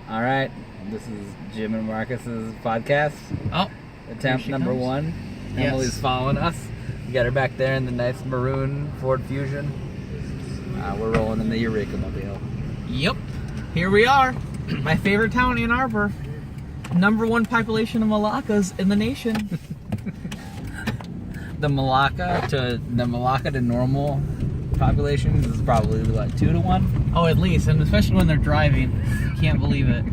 All right, this is Jim and Marcus's podcast. Oh, attempt number comes. 1. Yes. Emily's following us. We got her back there in the nice maroon Ford Fusion. We're rolling in the Eureka Mobile. Yep, here we are. My favorite town, Ann Arbor. #1 population of malakas in the nation. The malaka to normal population is probably what, 2 to 1? Oh, at least, and especially when they're driving. Can't believe it.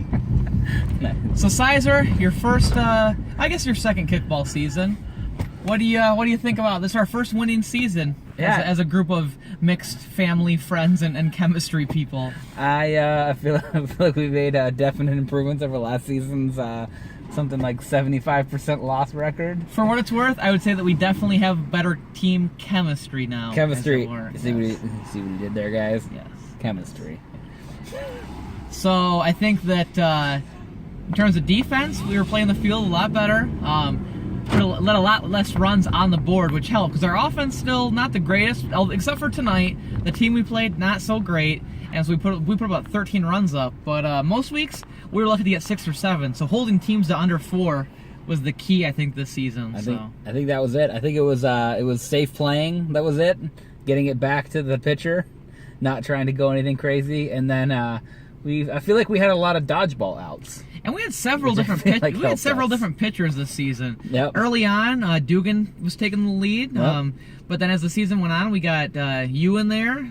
So, Sizer, your first, I guess your second kickball season. What do you think about this? Is our first winning season as a group of mixed family, friends, and chemistry people. I feel like we made definite improvements over last season's something like 75% loss record. For what it's worth, I would say that we definitely have better team chemistry now. Chemistry. See what he did there, guys? Yes. Chemistry. So I think that in terms of defense, we were playing the field a lot better. Let a lot less runs on the board, which helped because our offense still not the greatest, except for tonight. The team we played not so great, and so we put about 13 runs up. But most weeks we were lucky to get 6 or 7. So holding teams to under 4 was the key, I think, this season. I think that was it. I think it was safe playing. That was it. Getting it back to the pitcher, not trying to go anything crazy, and then I feel like we had a lot of dodgeball outs. And we had several different different pitchers this season. Yep. Early on, Dugan was taking the lead. Yep. But then as the season went on, we got you in there,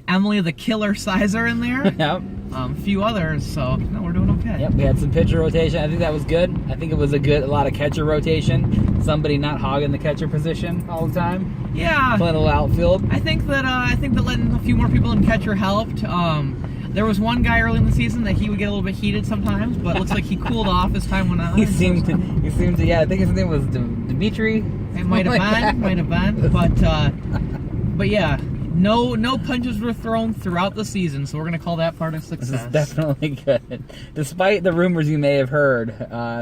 Emily the Killer Sizer in there. Yep. A few others, so no, we're doing okay. Yep, we had some pitcher rotation. I think that was good. I think it was a lot of catcher rotation. Somebody not hogging the catcher position all the time. Yeah. Playing a little outfield. I think that letting a few more people in catcher helped. There was one guy early in the season that he would get a little bit heated sometimes, but it looks like he cooled off as time went on. He seemed to, yeah, I think his name was Dimitri. It might have been, but yeah, no punches were thrown throughout the season, so we're gonna call that part of success. This is definitely good. Despite the rumors you may have heard,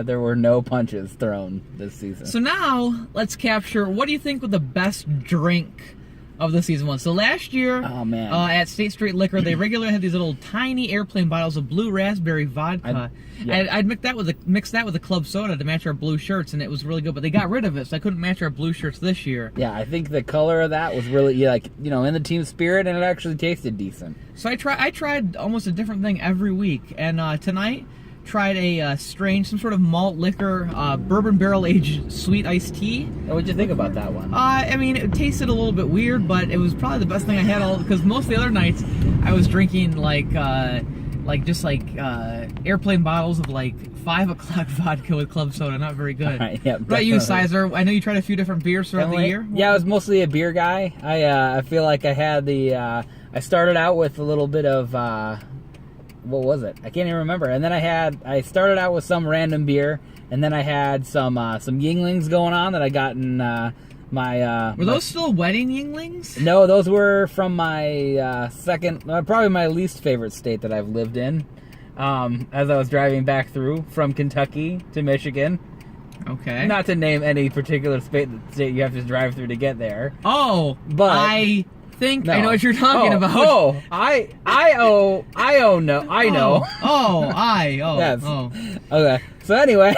there were no punches thrown this season. So now let's capture. What do you think was the best drink of the season one? So last year, at State Street Liquor, they regularly had these little tiny airplane bottles of blue raspberry vodka. I'd mix that with a club soda to match our blue shirts, and it was really good. But they got rid of it, so I couldn't match our blue shirts this year. Yeah, I think the color of that was really in the team spirit, and it actually tasted decent. So I tried almost a different thing every week, and tonight tried a some sort of malt liquor, bourbon barrel aged sweet iced tea. What'd you think about that one? I mean, it tasted a little bit weird, but it was probably the best thing I had because most of the other nights I was drinking airplane bottles of 5 o'clock vodka with club soda. Not very good. Right, yeah, what about you, Sizer? I know you tried a few different beers throughout the year. Yeah, I was mostly a beer guy. I feel like I had I started out with a little bit of what was it? I can't even remember. And then I started out with some random beer, and then I had some Yinglings going on that I got in Were those still wedding Yinglings? No, those were from my probably my least favorite state that I've lived in. As I was driving back through from Kentucky to Michigan. Okay. Not to name any particular state you have to drive through to get there. Oh, but I know what you're talking about. I know. Yes. Okay. So anyway,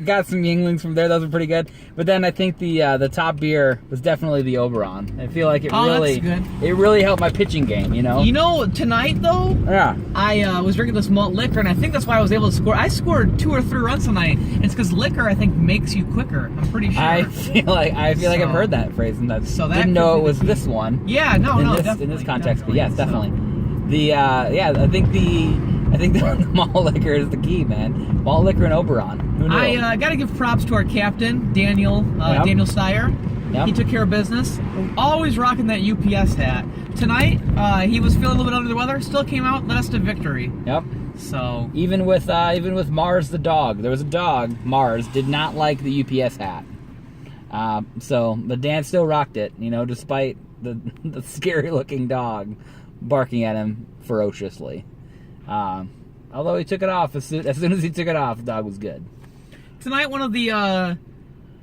got some Yinglings from there. Those were pretty good. But then I think the top beer was definitely the Oberon. I feel like it really helped my pitching game. You know. Tonight though. Yeah. I was drinking this malt liquor, and I think that's why I was able to score. I scored 2 or 3 runs tonight. And it's because liquor, I think, makes you quicker. I'm pretty sure. I feel like I've heard that phrase, and didn't know it was this one. Yeah. No. In this context, but yes, definitely. I think the malt liquor is the key, man. Malt liquor and Oberon. Who knew? I got to give props to our captain, Daniel Steyer. Yep. He took care of business. Always rocking that UPS hat. Tonight, he was feeling a little bit under the weather. Still came out, led us to victory. Yep. So even with Mars the dog, there was a dog. Mars did not like the UPS hat. But Dan still rocked it. Despite the scary looking dog barking at him ferociously. Although he took it off as soon as he took it off, the dog was good. Tonight, one of the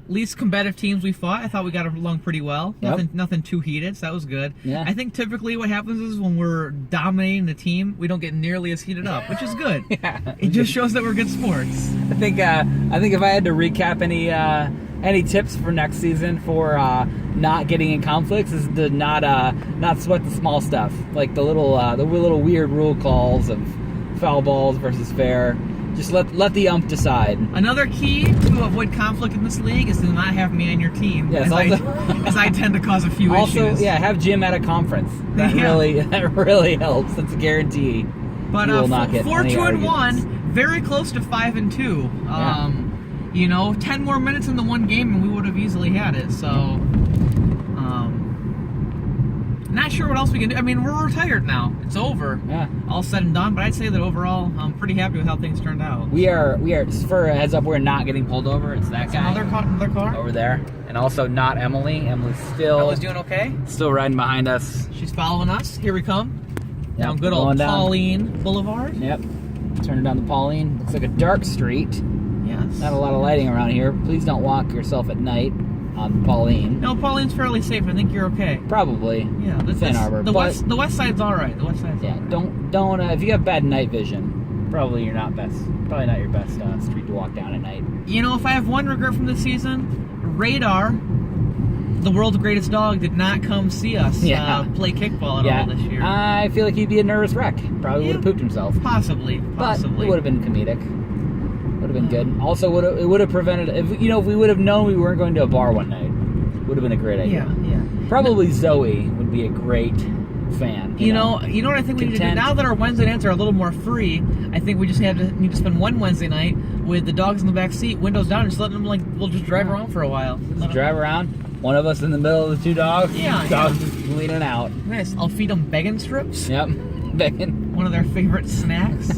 least combative teams we fought. I thought we got along pretty well. Yep. Nothing too heated, so that was good. Yeah. I think typically what happens is when we're dominating the team, we don't get nearly as heated up, which is good. Yeah. It just shows that we're good sports. I think if I had to recap any tips for next season for not getting in conflicts is to not sweat the small stuff, like the little weird rule calls of foul balls versus fair. Just let the ump decide. Another key to avoid conflict in this league is to not have me on your team, Yes, as I tend to cause a few Also, issues. yeah, have Jim at a conference. That really helps. That's a guarantee. But You will not get 4, any 2, and arguments. 1, very close to 5 and 2. Yeah. 10 more minutes in the one game and we would have easily had it. So, not sure what else we can do. I mean, we're retired now. It's over. Yeah. All said and done. But I'd say that overall, I'm pretty happy with how things turned out. We are. Just for a heads up, we're not getting pulled over. It's that guy Another car. over there, and also not Emily. Emily's still Ella's doing okay. still riding behind us. She's following us. Here we come. Yep, Down good old going down. Pauline Boulevard. Yep. Turning down the Pauline. Looks like a dark street. Yes. Not a lot of lighting around here. Please don't walk yourself at night on Pauline. No, Pauline's fairly safe. I think you're okay. Probably. Yeah, It's Ann Arbor. The but west side's all right. The west side's yeah, don't. If you have bad night vision, probably you're not best. Probably not your best street to walk down at night. If I have one regret from this season, Radar, the world's greatest dog, did not come see us play kickball at all this year. I feel like he'd be a nervous wreck. Probably would have pooped himself. Possibly. But it would have been comedic. Would have been good. Also, it would have prevented if we would have known we weren't going to a bar one night. Would have been a great idea. Yeah. Probably Zoe would be a great fan. You know what I think we need to do Content. now that our Wednesday nights are a little more free. I think we just need to spend one Wednesday night with the dogs in the back seat, windows down, and just letting them we'll just drive around for a while. Just drive around. One of us in the middle of the two dogs. Yeah, Dogs just leaning out. Nice. I'll feed them bacon strips. Yep. Bacon. One of their favorite snacks.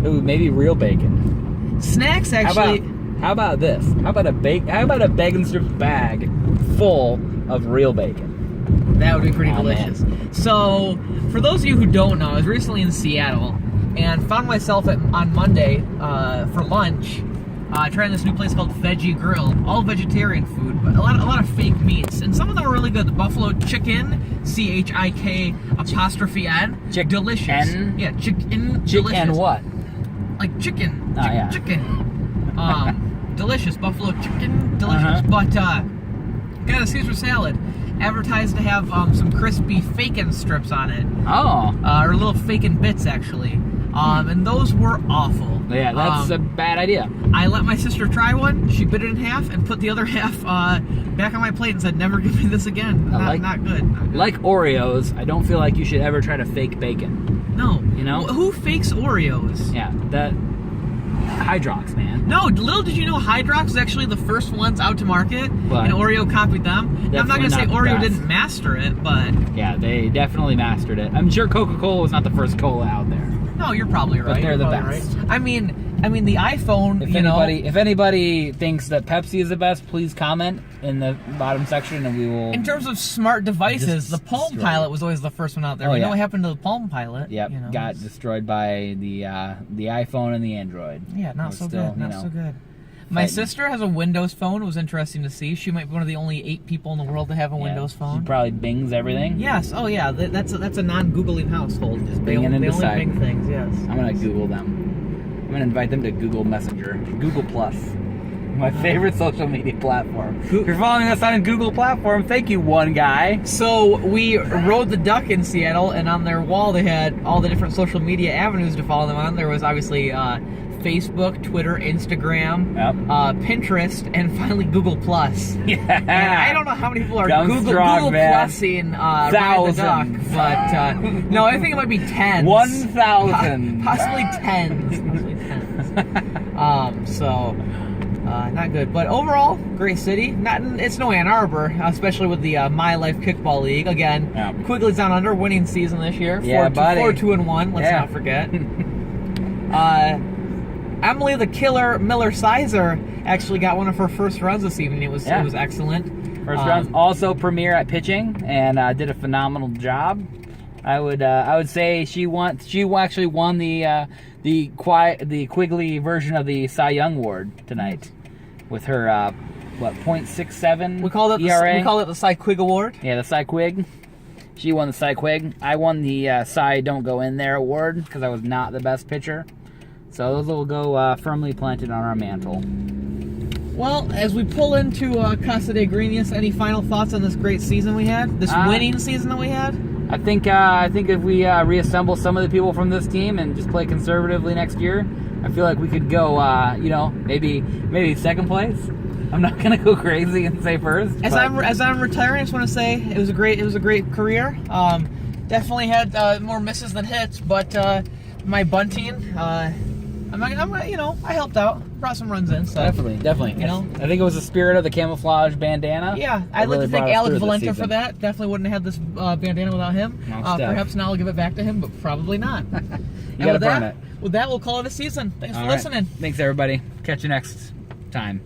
Ooh, maybe real bacon. Snacks actually. How about this? How about a bacon strips bag full of real bacon? That would be pretty Oh, delicious. So, for those of you who don't know, I was recently in Seattle and found myself on Monday for lunch trying this new place called Veggie Grill. All vegetarian food, but a lot of fake meats, and some of them are really good. The buffalo chicken, CHIK apostrophe N, Chick- delicious. N? Yeah, chicken. Chick delicious. and what? Like chicken. Oh, yeah. Chicken. Delicious buffalo chicken, delicious. But got a Caesar salad, advertised to have some crispy bacon strips on it. Oh. Or little bacon bits actually. And those were awful. Yeah, that's a bad idea. I let my sister try one. She bit it in half and put the other half back on my plate and said, "Never give me this again." Not good. Like Oreos, I don't feel like you should ever try to fake bacon. No. You know? Who fakes Oreos? Yeah, that Hydrox, man. No, little did you know Hydrox was actually the first ones out to market, But and Oreo copied them. I'm not going to say Definitely Oreo not the didn't master it, but... Yeah, they definitely mastered it. I'm sure Coca-Cola was not the first cola out there. No, you're probably right. But they're the You're probably best. right. I mean, the iPhone, If anybody thinks that Pepsi is the best, please comment in the bottom section and we will... in terms of smart devices, Just the Palm destroy Pilot it. was always the first one out there. Oh, We know yeah. what happened to the Palm Pilot. Yep, got destroyed by the iPhone and the Android. Yeah, not It so was still, good. Not you know, so good. My fighting. sister has a Windows phone. It was interesting to see. She might be one of the only 8 people in the world to have a Windows She phone. probably bings everything. Yes. Oh, yeah. That's a non-Googling household. Just they Binging only, and they only deciding. bing things. Yes. I'm gonna Google them. I'm gonna invite them to Google Messenger, Google Plus, my favorite social media platform. If you're following us on a Google platform, thank you, one guy. So we rode the duck in Seattle, and on their wall they had all the different social media avenues to follow them on. There was obviously Facebook, Twitter, Instagram, Pinterest, and finally Google Plus. Yeah. And I don't know how many people are Dumb Google strong, man. Plusing Ride the Duck, but no, I think it might be tens. 1,000. Possibly tens. Possibly tens. Not good. But overall, great city. It's no Ann Arbor, especially with the MiLife Kickball League. Again, Quigley's Down Under, winning season this year. Yeah, buddy. 4-2-1, let's not forget. Emily the Killer Miller-Sizer actually got one of her first runs this evening. It was excellent. First rounds also premiere at pitching and did a phenomenal job. I would say she actually won the Quigley version of the Cy Young Award tonight with her what, .67 We called it ERA. we called it the Cy Quig Award. Yeah, the Cy Quig. She won the Cy Quig. I won the Cy Don't Go In There award because I was not the best pitcher. So those will go firmly planted on our mantle. Well, as we pull into Casa de Grenius, any final thoughts on this great season we had? This winning season that we had? I think if we reassemble some of the people from this team and just play conservatively next year, I feel like we could go, maybe second place. I'm not gonna go crazy and say first. As I'm retiring, I just want to say it was a great career. Definitely had more misses than hits, but my bunting, I helped out, brought some runs in. So Definitely. You know, I think it was the spirit of the camouflage bandana. yeah, I'd like to thank Alex Valenta for that. Definitely wouldn't have had this bandana without him. Perhaps now I'll give it back to him, but probably not. You gotta burn it. With that, we'll call it a season. Thanks for listening. Thanks, everybody. Catch you next time.